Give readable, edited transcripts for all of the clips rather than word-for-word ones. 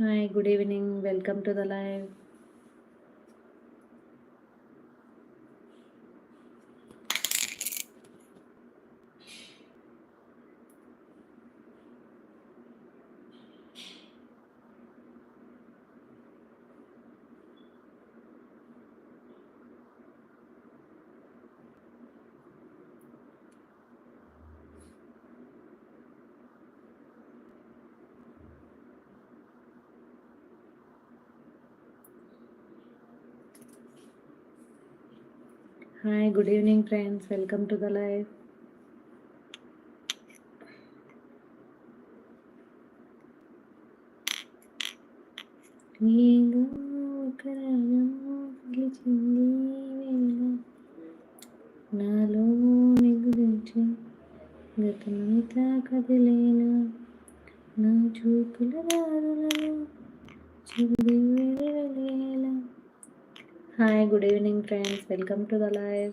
Hi, good evening. Welcome to the live. Hi, good evening, friends. Welcome to the live. నీలో ఒక రాగం గెలిచింది వేళ నాలో నీ గురించి గతమంతా కదిలేనా నా చూపుల దారులలో చిరుది వెలివేళ. Hi good evening friends, welcome to the live.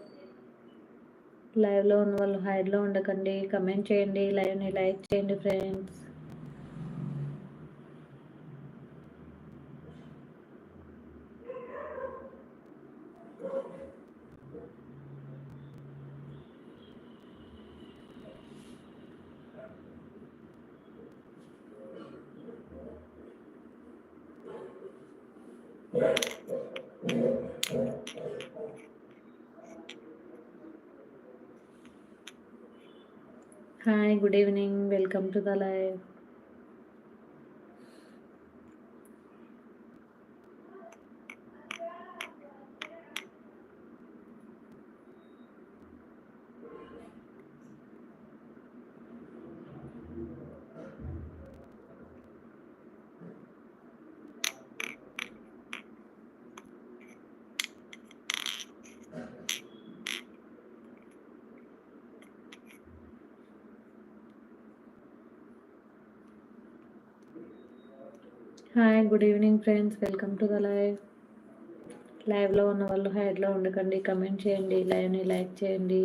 లైవ్లో ఉన్న వాళ్ళు హైడ్లో ఉండకండి, కమెంట్ చేయండి, లైవ్ని లైక్ చేయండి friends. Hi good evening, welcome to the live. Hi good evening friends, welcome to the live. లైవ్లో ఉన్న వాళ్ళు హైడ్లో ఉండకండి, కమెంట్ చేయండి, లైవ్ని లైక్ చేయండి.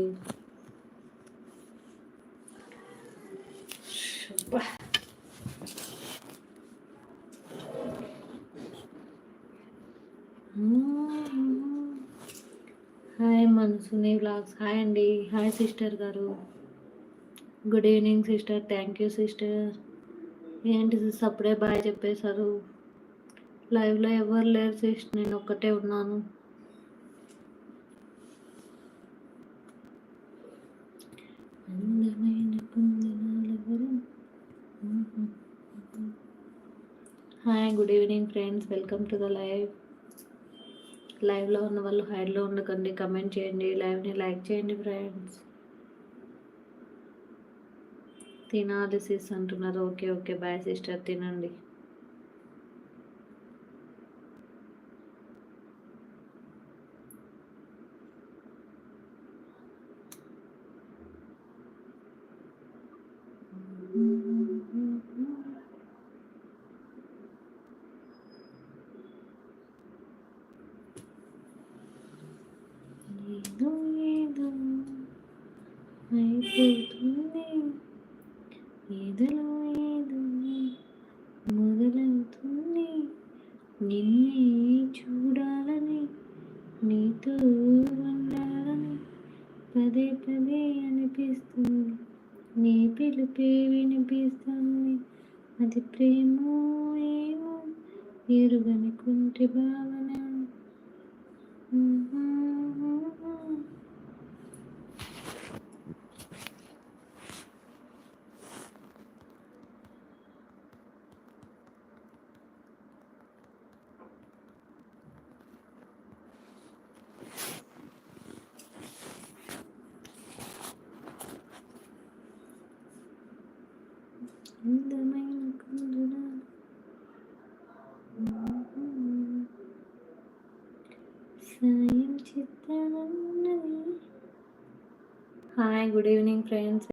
హాయ్ మనసుని వ్లాగ్స్, హాయ్ అండి. హాయ్ సిస్టర్ గారు, good evening sister. Thank you sister. ఏంటి సిస్ అప్పుడే బాయ్ చెప్పేశారు? లైవ్లో ఎవరు లేరు సిస్టర్, నేను ఒక్కటే ఉన్నాను. అందమైన కుందనాలెవరు? Hi good evening friends, welcome to the live. లైవ్లో ఉన్న వాళ్ళు హైడ్లో ఉండకండి, కమెంట్ చేయండి, లైవ్ని లైక్ చేయండి ఫ్రెండ్స్. తినాలి సిస్ అంటున్నారు. ఓకే ఓకే, బాయ్ సిస్టర్, తినండి. ఏదో ఏదో అయిపోతుంది, ఏదలో ఏదో మొదలవుతుంది, నిన్నే చూడాలని, నీతో ఉండాలని పదే పదే అనిపిస్తుంది, నీ పిలుపే వినిపిస్తుంది, అది ప్రేమో ఏమో ఎరుగని కుంటి భావన. అందమైన కుందన సాయం చిత్తనన్నది. Hi good evening friends.